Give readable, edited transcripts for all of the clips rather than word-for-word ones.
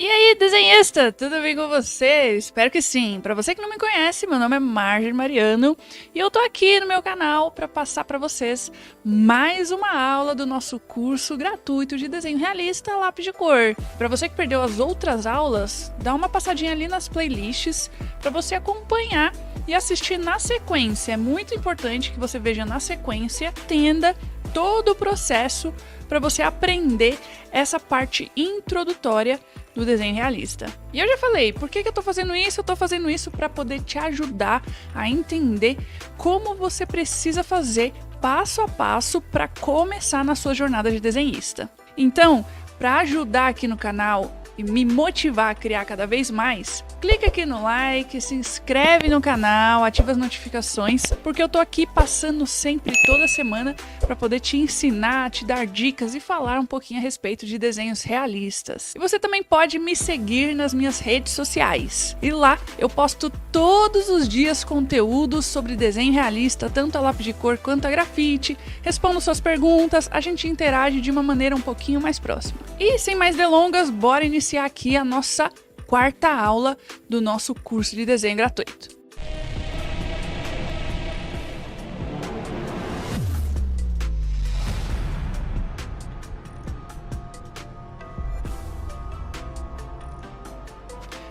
E aí, desenhista, tudo bem com você? Espero que sim. Para você que não me conhece, meu nome é Marjorie Mariano e eu tô aqui no meu canal para passar para vocês mais uma aula do nosso curso gratuito de desenho realista lápis de cor. Para você que perdeu as outras aulas, dá uma passadinha ali nas playlists para você acompanhar e assistir na sequência. É muito importante que você veja na sequência, entenda todo o processo para você aprender essa parte introdutória do desenho realista. E eu já falei, por que eu tô fazendo isso? Eu tô fazendo isso para poder te ajudar a entender como você precisa fazer passo a passo para começar na sua jornada de desenhista. Então, para ajudar aqui no canal e me motivar a criar cada vez mais, clica aqui no like, se inscreve no canal, ativa as notificações, porque eu tô aqui passando sempre, toda semana, para poder te ensinar, te dar dicas e falar um pouquinho a respeito de desenhos realistas. E você também pode me seguir nas minhas redes sociais. E lá eu posto todos os dias conteúdos sobre desenho realista, tanto a lápis de cor quanto a grafite, respondo suas perguntas, a gente interage de uma maneira um pouquinho mais próxima. E sem mais delongas, bora iniciar aqui a nossa quarta aula do nosso curso de desenho gratuito.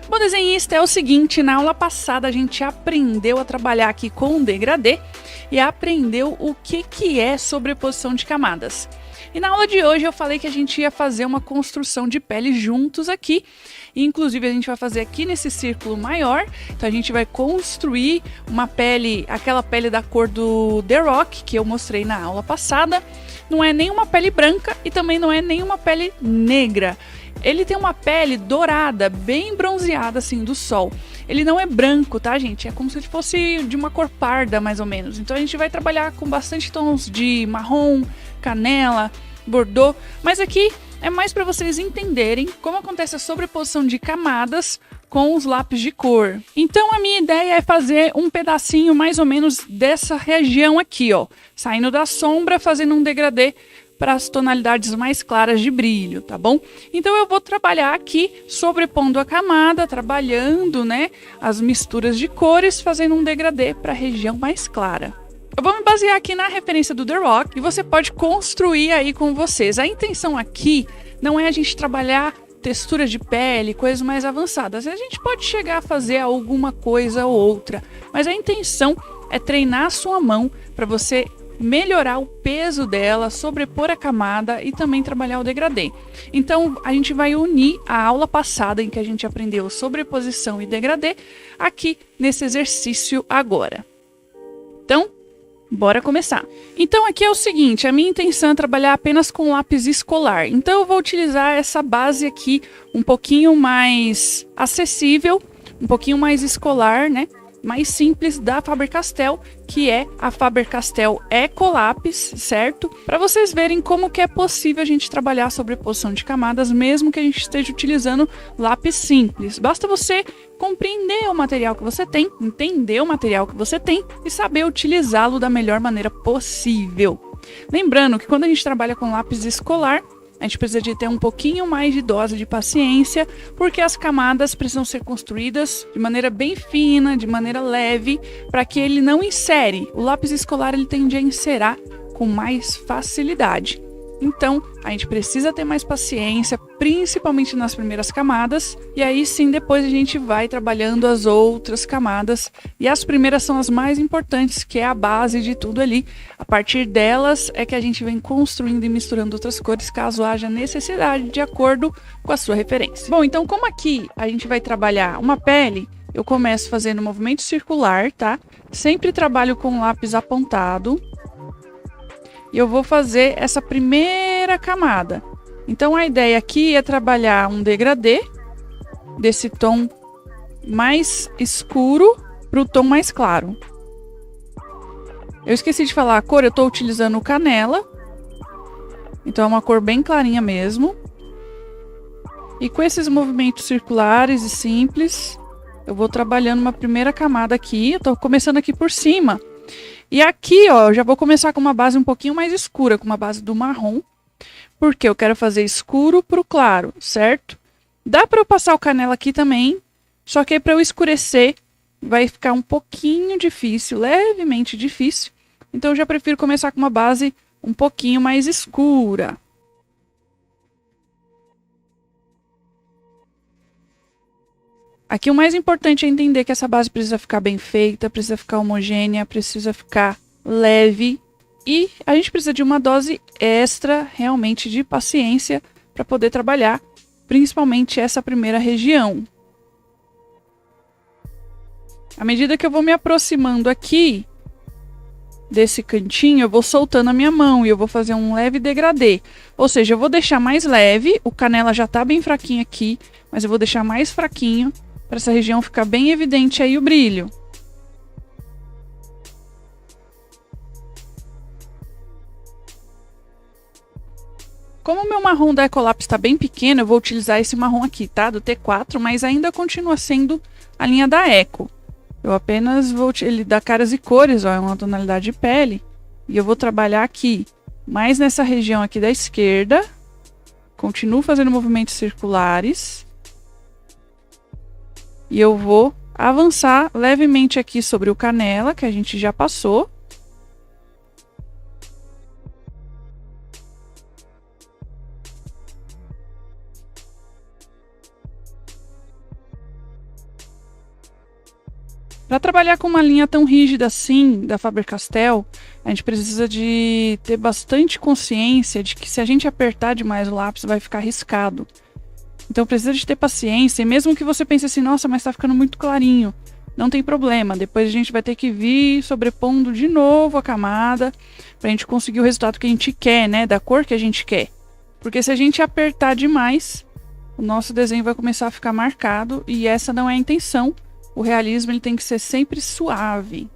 Bom, desenhista, é o seguinte, na aula passada a gente aprendeu a trabalhar aqui com o degradê e aprendeu o que é sobreposição de camadas. E na aula de hoje eu falei que a gente ia fazer uma construção de pele juntos aqui. E, inclusive a gente vai fazer aqui nesse círculo maior. Então a gente vai construir uma pele, aquela pele da cor do The Rock que eu mostrei na aula passada. Não é nenhuma pele branca e também não é nenhuma pele negra. Ele tem uma pele dourada, bem bronzeada assim do sol. Ele não é branco, tá, gente? É como se fosse de uma cor parda, mais ou menos. Então a gente vai trabalhar com bastante tons de marrom, canela, bordô. Mas aqui é mais para vocês entenderem como acontece a sobreposição de camadas com os lápis de cor. Então a minha ideia é fazer um pedacinho mais ou menos dessa região aqui, ó. Saindo da sombra, fazendo um degradê para as tonalidades mais claras de brilho, tá bom? Então eu vou trabalhar aqui, sobrepondo a camada, trabalhando, né, as misturas de cores, fazendo um degradê para a região mais clara. Eu vou me basear aqui na referência do The Rock e você pode construir aí com vocês. A intenção aqui não é a gente trabalhar texturas de pele, coisas mais avançadas. A gente pode chegar a fazer alguma coisa ou outra, mas a intenção é treinar a sua mão para você melhorar o peso dela, sobrepor a camada e também trabalhar o degradê. Então a gente vai unir a aula passada em que a gente aprendeu sobreposição e degradê aqui nesse exercício agora. Então, bora começar. Então aqui é o seguinte, a minha intenção é trabalhar apenas com lápis escolar. Então eu vou utilizar essa base aqui um pouquinho mais acessível, um pouquinho mais escolar, né? Mais simples da Faber-Castell, que é a Faber-Castell Ecolápis, certo? Para vocês verem como que é possível a gente trabalhar a sobreposição de camadas, mesmo que a gente esteja utilizando lápis simples. Basta você compreender o material que você tem, entender o material que você tem e saber utilizá-lo da melhor maneira possível. Lembrando que quando a gente trabalha com lápis escolar, a gente precisa de ter um pouquinho mais de dose de paciência, porque as camadas precisam ser construídas de maneira bem fina, de maneira leve, para que ele não encere. O lápis escolar ele tende a encerar com mais facilidade. Então, a gente precisa ter mais paciência, principalmente nas primeiras camadas, e aí sim depois a gente vai trabalhando as outras camadas, e as primeiras são as mais importantes, que é a base de tudo ali. A partir delas é que a gente vem construindo e misturando outras cores, caso haja necessidade, de acordo com a sua referência. Bom, então como aqui a gente vai trabalhar uma pele, eu começo fazendo um movimento circular, tá? Sempre trabalho com lápis apontado. E eu vou fazer essa primeira camada. Então a ideia aqui é trabalhar um degradê desse tom mais escuro para o tom mais claro. Eu esqueci de falar a cor, eu estou utilizando o canela. Então é uma cor bem clarinha mesmo. E com esses movimentos circulares e simples, eu vou trabalhando uma primeira camada aqui. Eu estou começando aqui por cima. E aqui, ó, eu já vou começar com uma base um pouquinho mais escura, com uma base do marrom, porque eu quero fazer escuro pro claro, certo? Dá para eu passar o canela aqui também, só que para eu escurecer vai ficar um pouquinho difícil, levemente difícil. Então eu já prefiro começar com uma base um pouquinho mais escura. Aqui o mais importante é entender que essa base precisa ficar bem feita, precisa ficar homogênea, precisa ficar leve. E a gente precisa de uma dose extra, realmente, de paciência para poder trabalhar, principalmente essa primeira região. À medida que eu vou me aproximando aqui desse cantinho, eu vou soltando a minha mão e eu vou fazer um leve degradê. Ou seja, eu vou deixar mais leve, o canela já está bem fraquinho aqui, mas eu vou deixar mais fraquinho para essa região ficar bem evidente aí o brilho. Como o meu marrom da Ecolapse está bem pequeno, eu vou utilizar esse marrom aqui, tá? Do T4, mas ainda continua sendo a linha da Eco. Eu apenas vou... Ele dá caras e cores, ó, é uma tonalidade de pele. E eu vou trabalhar aqui, mais nessa região aqui da esquerda. Continuo fazendo movimentos circulares. E eu vou avançar levemente aqui sobre o canela, que a gente já passou. Para trabalhar com uma linha tão rígida assim, da Faber-Castell, a gente precisa de ter bastante consciência de que se a gente apertar demais o lápis, vai ficar riscado. Então precisa de ter paciência, e mesmo que você pense assim, nossa, mas tá ficando muito clarinho, não tem problema. Depois a gente vai ter que vir sobrepondo de novo a camada, pra gente conseguir o resultado que a gente quer, né, da cor que a gente quer. Porque se a gente apertar demais, o nosso desenho vai começar a ficar marcado, e essa não é a intenção. O realismo ele tem que ser sempre suave.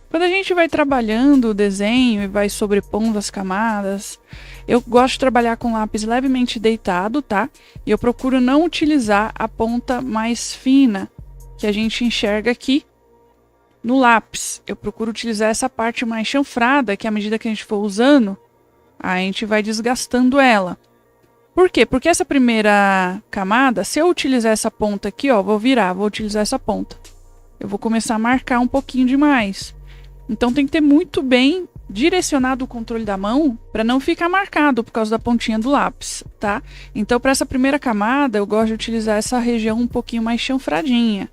Quando a gente vai trabalhando o desenho e vai sobrepondo as camadas, eu gosto de trabalhar com lápis levemente deitado, tá? E eu procuro não utilizar a ponta mais fina que a gente enxerga aqui no lápis. Eu procuro utilizar essa parte mais chanfrada, que à medida que a gente for usando, a gente vai desgastando ela. Por quê? Porque essa primeira camada, se eu utilizar essa ponta aqui, ó, vou virar, vou utilizar essa ponta. Eu vou começar a marcar um pouquinho demais. Então tem que ter muito bem direcionado o controle da mão para não ficar marcado por causa da pontinha do lápis, tá? Então para essa primeira camada eu gosto de utilizar essa região um pouquinho mais chanfradinha.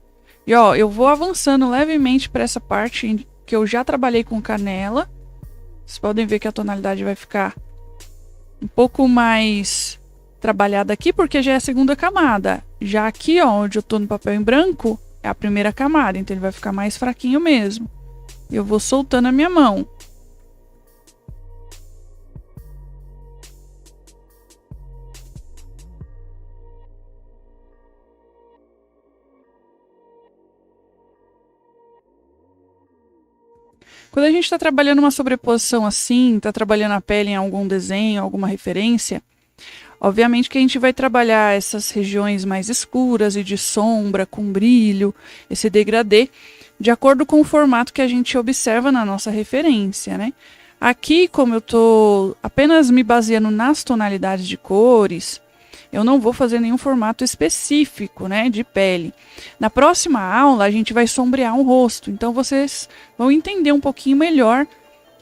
E ó, eu vou avançando levemente para essa parte que eu já trabalhei com canela. Vocês podem ver que a tonalidade vai ficar um pouco mais trabalhada aqui porque já é a segunda camada. Já aqui, ó, onde eu tô no papel em branco, é a primeira camada, então ele vai ficar mais fraquinho mesmo. Eu vou soltando a minha mão. Quando a gente está trabalhando uma sobreposição assim, está trabalhando a pele em algum desenho, alguma referência, obviamente que a gente vai trabalhar essas regiões mais escuras e de sombra, com brilho, esse degradê, de acordo com o formato que a gente observa na nossa referência, né? Aqui, como eu estou apenas me baseando nas tonalidades de cores, eu não vou fazer nenhum formato específico, né, de pele. Na próxima aula, a gente vai sombrear um rosto, então vocês vão entender um pouquinho melhor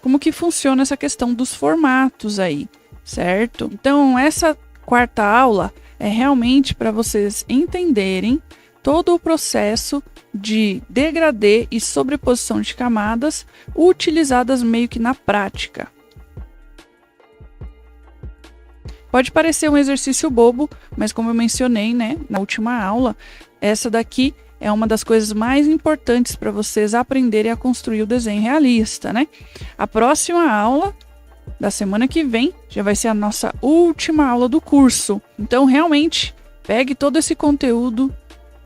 como que funciona essa questão dos formatos aí, certo? Então, essa quarta aula é realmente para vocês entenderem todo o processo de degradê e sobreposição de camadas utilizadas meio que na prática. Pode parecer um exercício bobo, mas como eu mencionei, né, na última aula, essa daqui é uma das coisas mais importantes para vocês aprenderem a construir o desenho realista, né? A próxima aula da semana que vem já vai ser a nossa última aula do curso. Então, realmente, pegue todo esse conteúdo,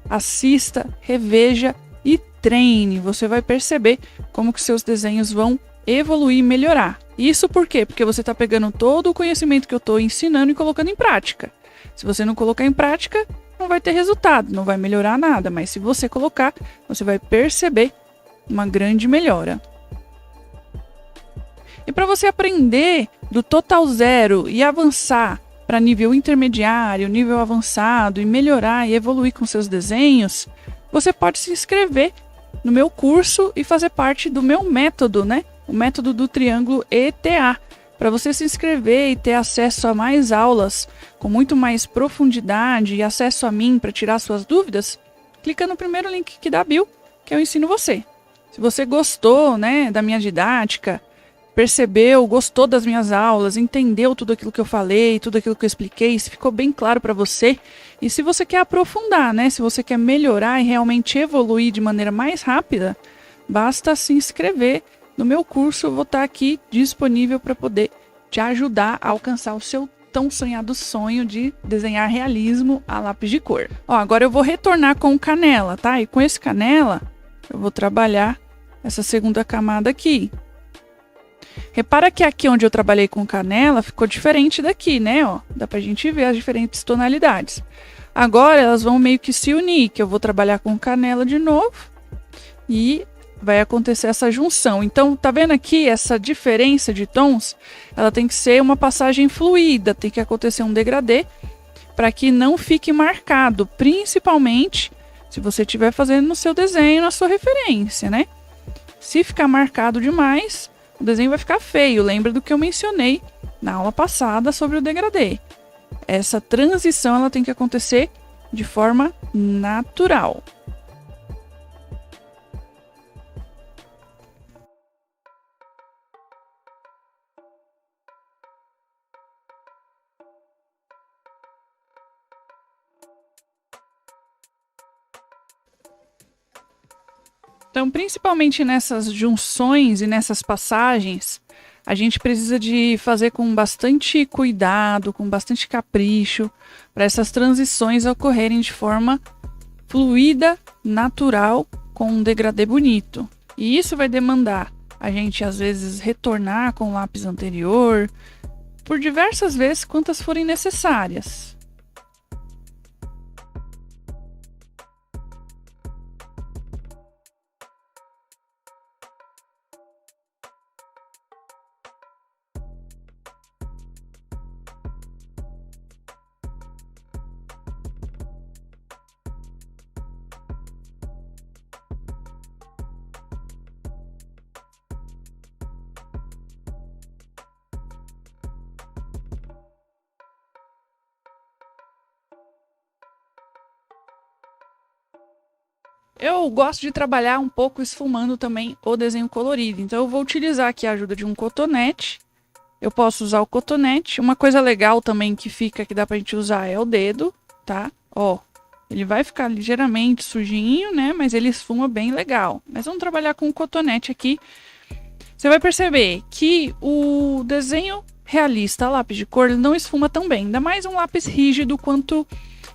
assista, reveja e treine. Você vai perceber como que seus desenhos vão evoluir e melhorar. Isso por quê? Porque você está pegando todo o conhecimento que eu estou ensinando e colocando em prática. Se você não colocar em prática, não vai ter resultado, não vai melhorar nada. Mas se você colocar, você vai perceber uma grande melhora. E para você aprender do total zero e avançar para nível intermediário, nível avançado e melhorar e evoluir com seus desenhos, você pode se inscrever no meu curso e fazer parte do meu método, né? O método do triângulo ETA. Para você se inscrever e ter acesso a mais aulas com muito mais profundidade e acesso a mim para tirar suas dúvidas, clica no primeiro link aqui da bio, que eu ensino você. Se você gostou, né, da minha didática, percebeu, gostou das minhas aulas, entendeu tudo aquilo que eu falei, tudo aquilo que eu expliquei, se ficou bem claro para você, e se você quer aprofundar, né, se você quer melhorar e realmente evoluir de maneira mais rápida, basta se inscrever no meu curso. Eu vou estar aqui disponível para poder te ajudar a alcançar o seu tão sonhado sonho de desenhar realismo a lápis de cor. Ó, agora eu vou retornar com o canela, tá? E com esse canela eu vou trabalhar essa segunda camada aqui. Repara que aqui onde eu trabalhei com canela ficou diferente daqui, né? Ó, dá pra gente ver as diferentes tonalidades. Agora elas vão meio que se unir, que eu vou trabalhar com canela de novo e vai acontecer essa junção. Então, tá vendo aqui essa diferença de tons? Ela tem que ser uma passagem fluida, tem que acontecer um degradê para que não fique marcado, principalmente se você estiver fazendo no seu desenho, na sua referência, né? Se ficar marcado demais, o desenho vai ficar feio. Lembra do que eu mencionei na aula passada sobre o degradê. Essa transição ela tem que acontecer de forma natural. Então, principalmente nessas junções e nessas passagens, a gente precisa de fazer com bastante cuidado, com bastante capricho, para essas transições ocorrerem de forma fluida, natural, com um degradê bonito. E isso vai demandar a gente, às vezes, retornar com o lápis anterior, por diversas vezes, quantas forem necessárias. Eu gosto de trabalhar um pouco esfumando também o desenho colorido. Então eu vou utilizar aqui a ajuda de um cotonete. Eu posso usar o cotonete. Uma coisa legal também que fica, que dá pra gente usar, é o dedo, tá? Ó, ele vai ficar ligeiramente sujinho, né? Mas ele esfuma bem legal. Mas vamos trabalhar com o cotonete aqui. Você vai perceber que o desenho realista a lápis de cor, ele não esfuma tão bem. Ainda mais um lápis rígido quanto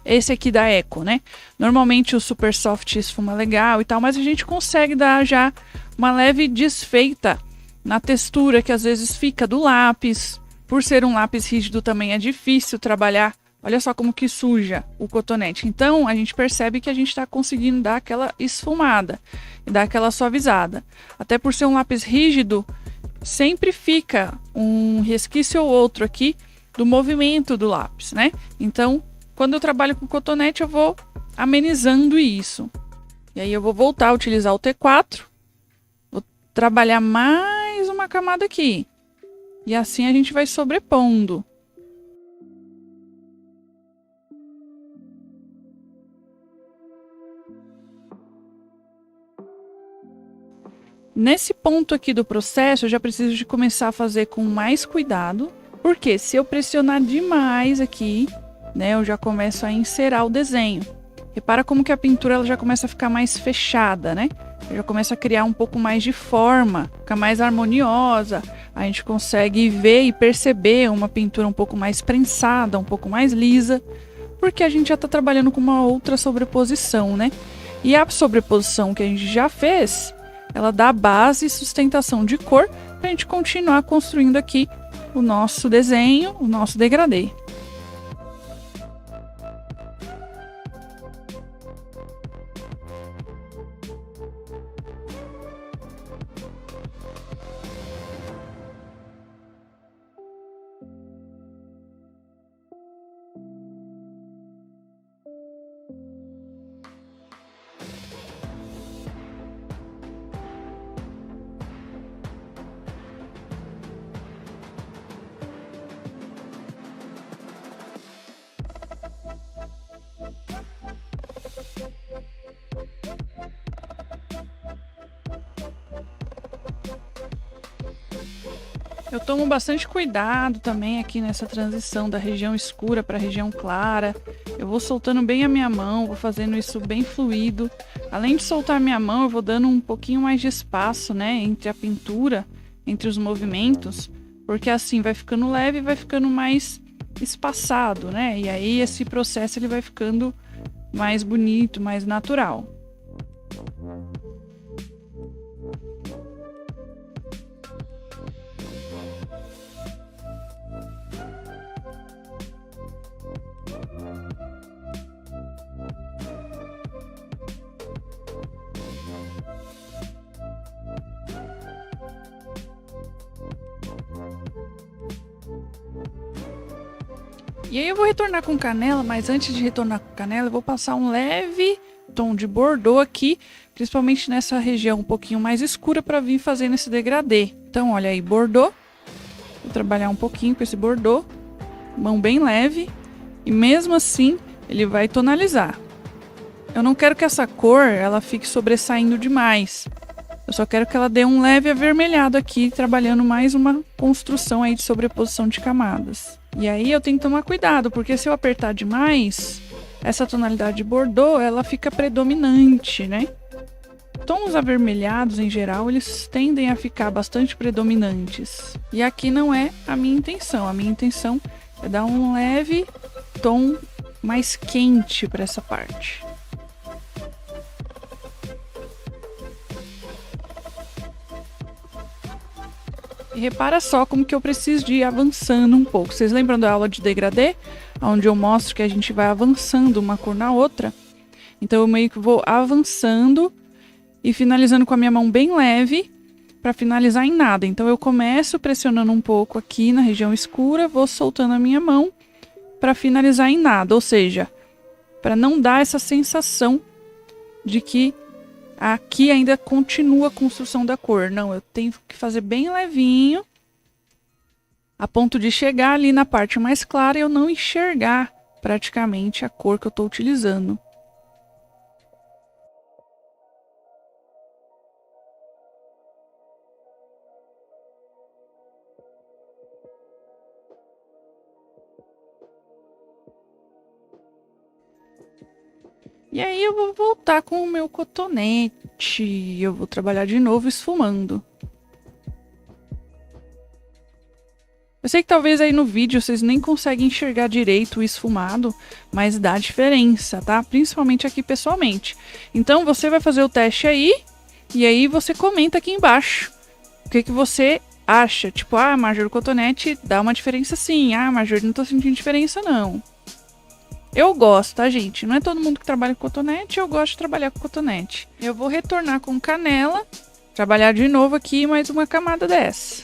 esse aqui da Eco, né? Normalmente o Super Soft esfuma legal e tal, mas a gente consegue dar já uma leve desfeita na textura que às vezes fica do lápis. Por ser um lápis rígido também é difícil trabalhar. Olha só como que suja o cotonete. Então a gente percebe que a gente está conseguindo dar aquela esfumada e dar aquela suavizada. Até por ser um lápis rígido, sempre fica um resquício ou outro aqui do movimento do lápis, né? Então, quando eu trabalho com cotonete, eu vou amenizando isso. E aí eu vou voltar a utilizar o T4. Vou trabalhar mais uma camada aqui. E assim a gente vai sobrepondo. Nesse ponto aqui do processo, eu já preciso de começar a fazer com mais cuidado. Porque se eu pressionar demais aqui, né, eu já começo a encerar o desenho. Repara como que a pintura ela já começa a ficar mais fechada, né? Já começa a criar um pouco mais de forma, fica mais harmoniosa. A gente consegue ver e perceber uma pintura um pouco mais prensada, um pouco mais lisa, porque a gente já está trabalhando com uma outra sobreposição, né? E a sobreposição que a gente já fez, ela dá base e sustentação de cor para a gente continuar construindo aqui o nosso desenho, o nosso degradê. Eu tomo bastante cuidado também aqui nessa transição da região escura para a região clara. Eu vou soltando bem a minha mão, vou fazendo isso bem fluido. Além de soltar a minha mão, eu vou dando um pouquinho mais de espaço, né, entre a pintura, entre os movimentos, porque assim vai ficando leve e vai ficando mais espaçado, né? E aí esse processo ele vai ficando mais bonito, mais natural. E aí eu vou retornar com canela, mas antes de retornar com canela, eu vou passar um leve tom de bordô aqui, principalmente nessa região um pouquinho mais escura para vir fazendo esse degradê. Então, olha aí, bordô. Vou trabalhar um pouquinho com esse bordô, mão bem leve, e mesmo assim ele vai tonalizar. Eu não quero que essa cor ela fique sobressaindo demais. Eu só quero que ela dê um leve avermelhado aqui, trabalhando mais uma construção aí de sobreposição de camadas. E aí eu tenho que tomar cuidado, porque se eu apertar demais, essa tonalidade de bordô, ela fica predominante, né? Tons avermelhados, em geral, eles tendem a ficar bastante predominantes. E aqui não é a minha intenção. A minha intenção é dar um leve tom mais quente para essa parte. E repara só como que eu preciso de ir avançando um pouco. Vocês lembram da aula de degradê? Onde eu mostro que a gente vai avançando uma cor na outra. Então eu meio que vou avançando e finalizando com a minha mão bem leve para finalizar em nada. Então eu começo pressionando um pouco aqui na região escura, vou soltando a minha mão para finalizar em nada. Ou seja, para não dar essa sensação de que aqui ainda continua a construção da cor. Não, eu tenho que fazer bem levinho, a ponto de chegar ali na parte mais clara e eu não enxergar praticamente a cor que eu estou utilizando. E aí eu vou voltar com o meu cotonete. Eu vou trabalhar de novo esfumando. Eu sei que talvez aí no vídeo vocês nem conseguem enxergar direito o esfumado, mas dá diferença, tá? Principalmente aqui pessoalmente. Então você vai fazer o teste aí, e aí você comenta aqui embaixo. O que você acha? Tipo, ah, Marjorie, o cotonete dá uma diferença sim. Ah, Marjorie, não tô sentindo diferença não. Eu gosto, tá, gente? Não é todo mundo que trabalha com cotonete, eu gosto de trabalhar com cotonete. Eu vou retornar com canela, trabalhar de novo aqui mais uma camada dessa.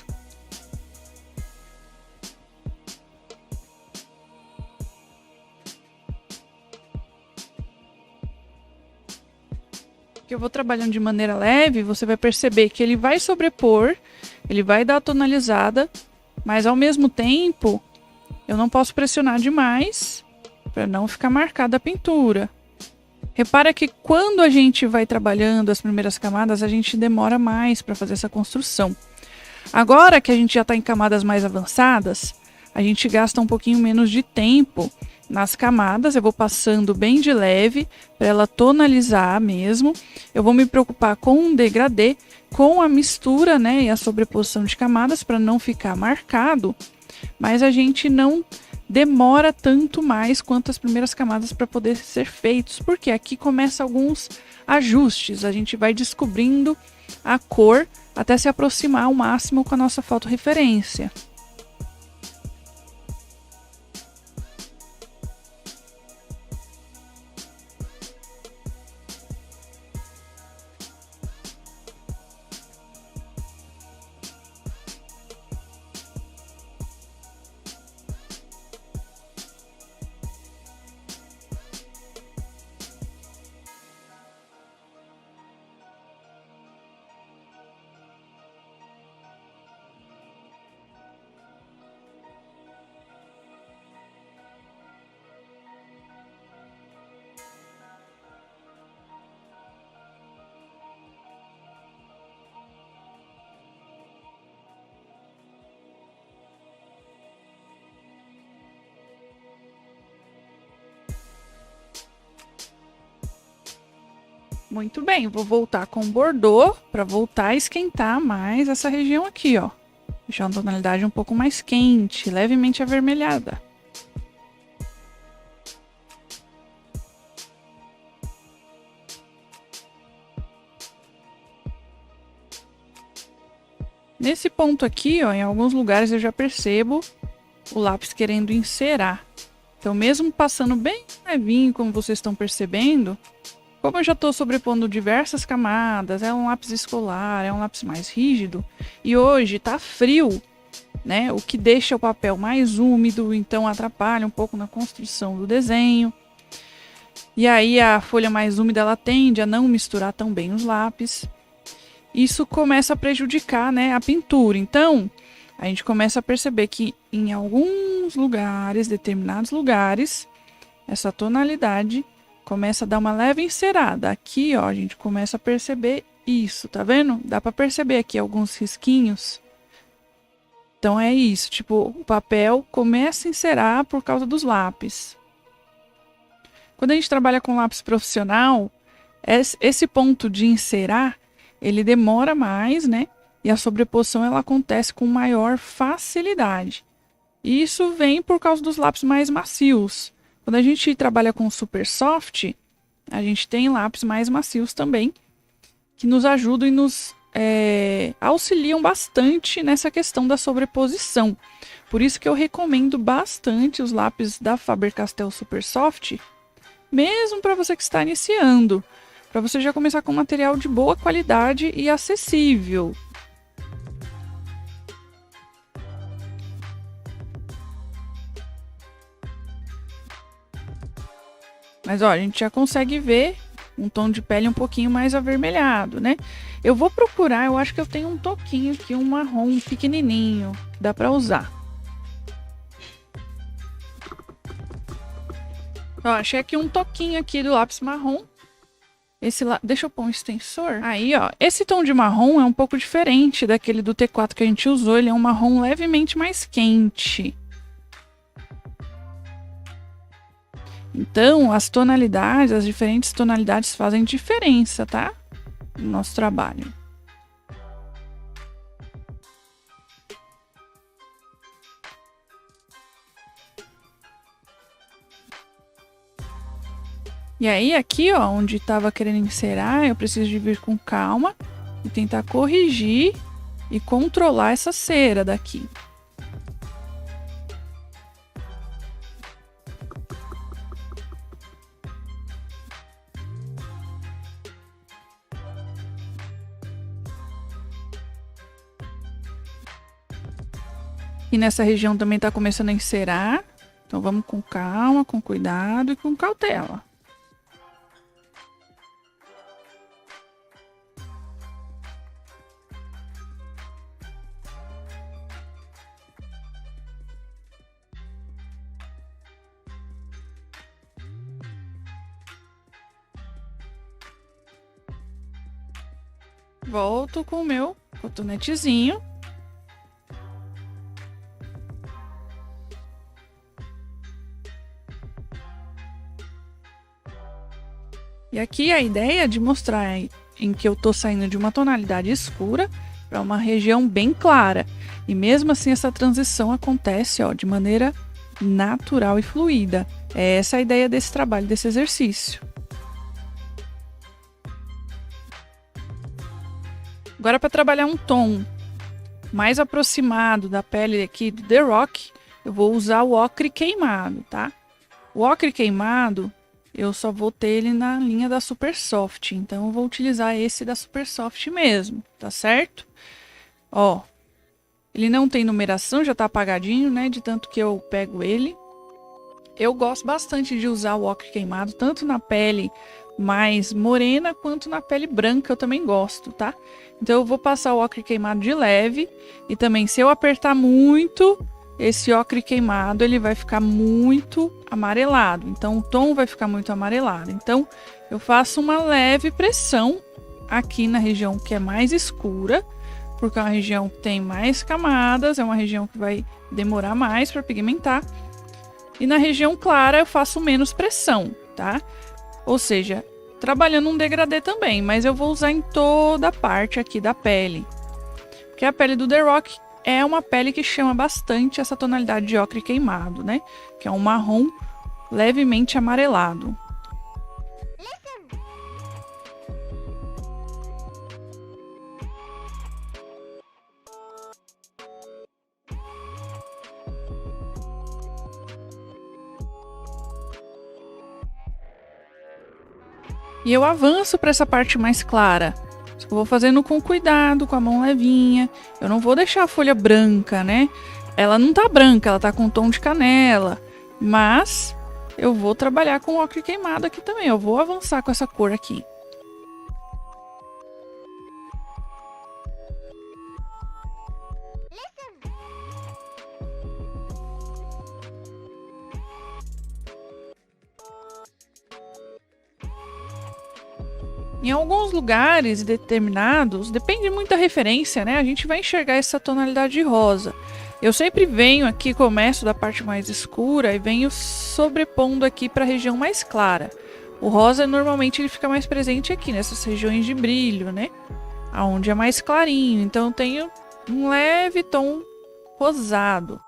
Que eu vou trabalhando de maneira leve, você vai perceber que ele vai sobrepor, ele vai dar a tonalizada, mas ao mesmo tempo, eu não posso pressionar demais para não ficar marcada a pintura. Repara que quando a gente vai trabalhando as primeiras camadas, a gente demora mais para fazer essa construção. Agora que a gente já está em camadas mais avançadas, a gente gasta um pouquinho menos de tempo nas camadas. Eu vou passando bem de leve para ela tonalizar mesmo. Eu vou me preocupar com o degradê, com a mistura, né, e a sobreposição de camadas para não ficar marcado, mas a gente não demora tanto mais quanto as primeiras camadas para poder ser feitos, porque aqui começa alguns ajustes, a gente vai descobrindo a cor até se aproximar ao máximo com a nossa fotorreferência. Muito bem, vou voltar com o Bordeaux para voltar a esquentar mais essa região aqui, ó. Deixar uma tonalidade um pouco mais quente, levemente avermelhada. Nesse ponto aqui, ó, em alguns lugares eu já percebo o lápis querendo encerar. Então, mesmo passando bem levinho, como vocês estão percebendo, como eu já estou sobrepondo diversas camadas, é um lápis escolar, é um lápis mais rígido, e hoje está frio, né? O que deixa o papel mais úmido, então atrapalha um pouco na construção do desenho. E aí a folha mais úmida ela tende a não misturar tão bem os lápis. Isso começa a prejudicar, né, a pintura. Então, a gente começa a perceber que em alguns lugares, determinados lugares, essa tonalidade começa a dar uma leve encerada. Aqui, ó, a gente começa a perceber isso, tá vendo? Dá para perceber aqui alguns risquinhos. Então é isso, tipo, o papel começa a encerar por causa dos lápis. Quando a gente trabalha com lápis profissional, esse ponto de encerar, ele demora mais, né? E a sobreposição ela acontece com maior facilidade. E isso vem por causa dos lápis mais macios. Quando a gente trabalha com super soft, a gente tem lápis mais macios também, que nos ajudam e nos auxiliam bastante nessa questão da sobreposição. Por isso que eu recomendo bastante os lápis da Faber-Castell Super Soft, mesmo para você que está iniciando, para você já começar com material de boa qualidade e acessível. Mas ó, a gente já consegue ver um tom de pele um pouquinho mais avermelhado, né? Eu vou procurar, eu acho que eu tenho um toquinho aqui, um marrom pequenininho, que dá para usar. Ó, achei aqui um toquinho aqui do lápis marrom. Deixa eu pôr um extensor. Aí, ó, esse tom de marrom é um pouco diferente daquele do T4 que a gente usou. Ele é um marrom levemente mais quente. Então, as tonalidades, as diferentes tonalidades fazem diferença, tá? No nosso trabalho. E aí, aqui, ó, onde estava querendo encerar, eu preciso de vir com calma e tentar corrigir e controlar essa cera daqui. E nessa região também está começando a encerar. Então vamos com calma, com cuidado e com cautela. Volto com o meu cotonetezinho. E aqui a ideia é de mostrar em que eu tô saindo de uma tonalidade escura para uma região bem clara. E mesmo assim essa transição acontece, ó, de maneira natural e fluida. É essa a ideia desse trabalho, desse exercício. Agora, para trabalhar um tom mais aproximado da pele aqui do The Rock, eu vou usar o ocre queimado, tá? O ocre queimado, eu só vou ter ele na linha da Super Soft, então eu vou utilizar esse da Super Soft mesmo, tá certo? Ó, ele não tem numeração, já tá apagadinho, né, de tanto que eu pego ele. Eu gosto bastante de usar o ocre queimado, tanto na pele mais morena quanto na pele branca, eu também gosto, tá? Então eu vou passar o ocre queimado de leve e também se eu apertar muito, esse ocre queimado ele vai ficar muito amarelado, então o tom vai ficar muito amarelado. Então eu faço uma leve pressão aqui na região que é mais escura, porque é uma região que tem mais camadas, é uma região que vai demorar mais para pigmentar. E na região clara eu faço menos pressão, tá? Ou seja, trabalhando um degradê também, mas eu vou usar em toda a parte aqui da pele. Porque a pele do The Rock é uma pele que chama bastante essa tonalidade de ocre queimado, né? Que é um marrom levemente amarelado. E eu avanço para essa parte mais clara. Eu vou fazendo com cuidado, com a mão levinha. Eu não vou deixar a folha branca, né? Ela não tá branca, ela tá com tom de canela. Mas eu vou trabalhar com ocre queimado aqui também. Eu vou avançar com essa cor aqui. Em alguns lugares determinados, depende muito da referência, né? A gente vai enxergar essa tonalidade rosa. Eu sempre venho aqui, começo da parte mais escura e venho sobrepondo aqui para a região mais clara. O rosa normalmente ele fica mais presente aqui nessas regiões de brilho, né? Aonde é mais clarinho. Então eu tenho um leve tom rosado.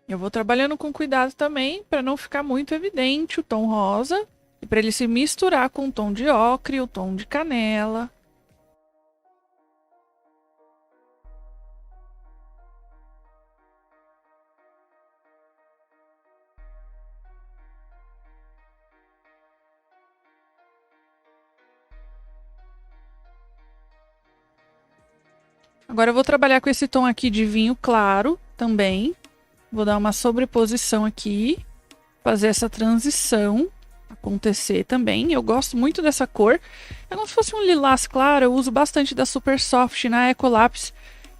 Eu vou trabalhando com cuidado também para não ficar muito evidente o tom rosa e para ele se misturar com o tom de ocre, o tom de canela. Agora eu vou trabalhar com esse tom aqui de vinho claro também. Vou dar uma sobreposição aqui, fazer essa transição acontecer também. Eu gosto muito dessa cor. É como se fosse um lilás claro, eu uso bastante da Super Soft na Ecolapse.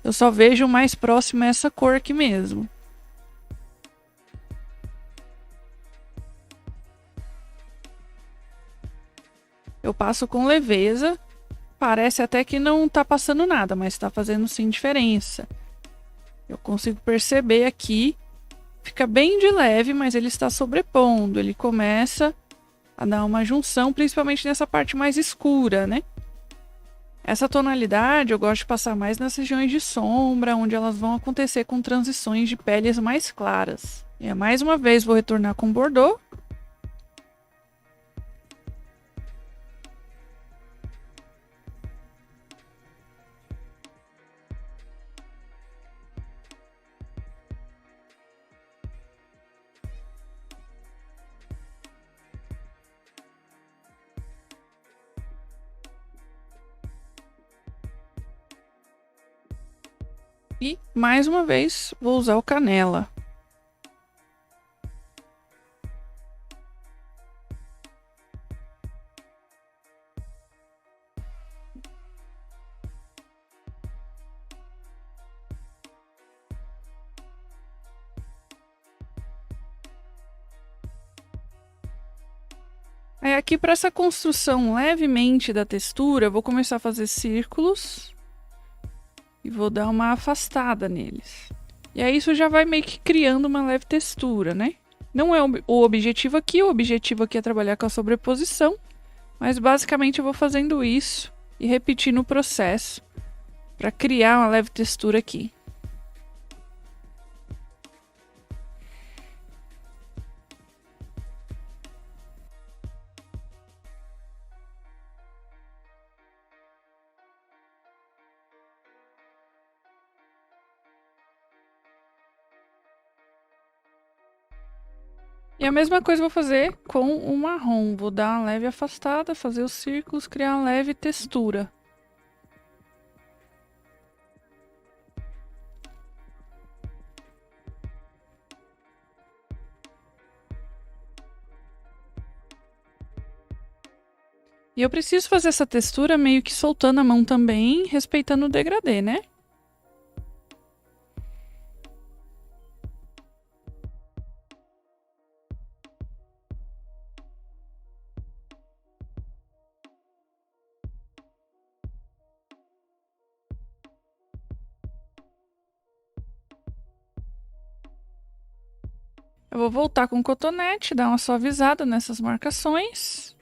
Eu só vejo mais próximo essa cor aqui mesmo. Eu passo com leveza. Parece até que não tá passando nada, mas tá fazendo sim diferença. Eu consigo perceber aqui. Fica bem de leve, mas ele está sobrepondo. Ele começa a dar uma junção, principalmente nessa parte mais escura, né? Essa tonalidade eu gosto de passar mais nas regiões de sombra, onde elas vão acontecer com transições de peles mais claras. E mais uma vez vou retornar com Bordeaux. E mais uma vez vou usar o canela. Aí aqui para essa construção levemente da textura, eu vou começar a fazer círculos e vou dar uma afastada neles. E aí isso já vai meio que criando uma leve textura, né? Não é o objetivo aqui, o objetivo aqui é trabalhar com a sobreposição, mas basicamente eu vou fazendo isso e repetindo o processo para criar uma leve textura aqui. E a mesma coisa eu vou fazer com o marrom. Vou dar uma leve afastada, fazer os círculos, criar uma leve textura. E eu preciso fazer essa textura meio que soltando a mão também, respeitando o degradê, né? Eu vou voltar com o cotonete, dar uma suavizada nessas marcações.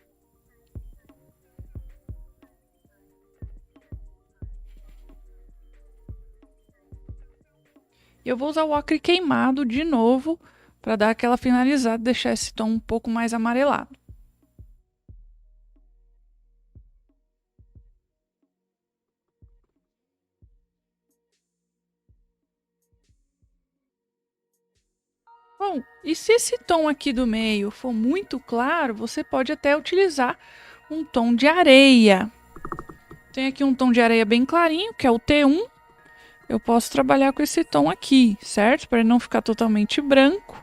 E eu vou usar o ocre queimado de novo para dar aquela finalizada, deixar esse tom um pouco mais amarelado. Bom, e se esse tom aqui do meio for muito claro, você pode até utilizar um tom de areia. Tem aqui um tom de areia bem clarinho, que é o T1. Eu posso trabalhar com esse tom aqui, certo? Para ele não ficar totalmente branco.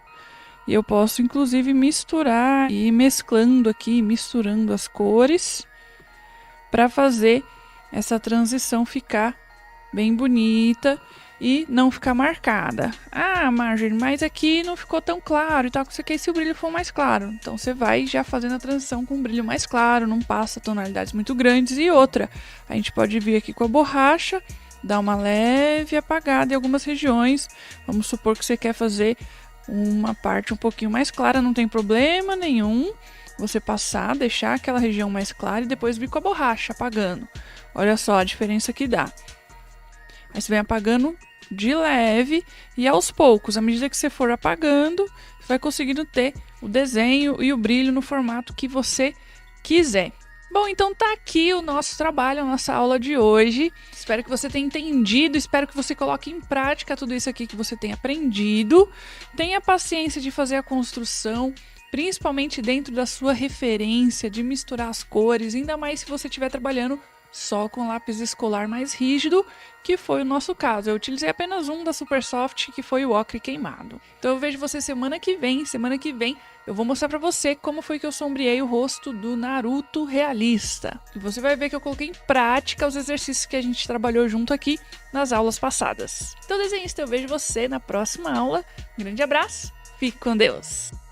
E eu posso, inclusive, misturar e ir mesclando aqui, misturando as cores para fazer essa transição ficar bem bonita e não ficar marcada. Ah, Marjorie, mas aqui não ficou tão claro e tal, que você quer se o brilho for mais claro. Então você vai já fazendo a transição com um brilho mais claro, não passa tonalidades muito grandes. E outra, a gente pode vir aqui com a borracha, dar uma leve apagada em algumas regiões. Vamos supor que você quer fazer uma parte um pouquinho mais clara, não tem problema nenhum. Você passar, deixar aquela região mais clara e depois vir com a borracha apagando. Olha só a diferença que dá. Aí você vem apagando de leve e aos poucos, à medida que você for apagando, você vai conseguindo ter o desenho e o brilho no formato que você quiser. Bom, então tá aqui o nosso trabalho, a nossa aula de hoje. Espero que você tenha entendido, espero que você coloque em prática tudo isso aqui que você tem aprendido. Tenha paciência de fazer a construção, principalmente dentro da sua referência, de misturar as cores, ainda mais se você estiver trabalhando só com lápis escolar mais rígido, que foi o nosso caso. Eu utilizei apenas um da Supersoft, que foi o ocre queimado. Então eu vejo você semana que vem. Semana que vem eu vou mostrar pra você como foi que eu sombreei o rosto do Naruto realista. E você vai ver que eu coloquei em prática os exercícios que a gente trabalhou junto aqui nas aulas passadas. Então desenhista, eu vejo você na próxima aula. Um grande abraço, fique com Deus!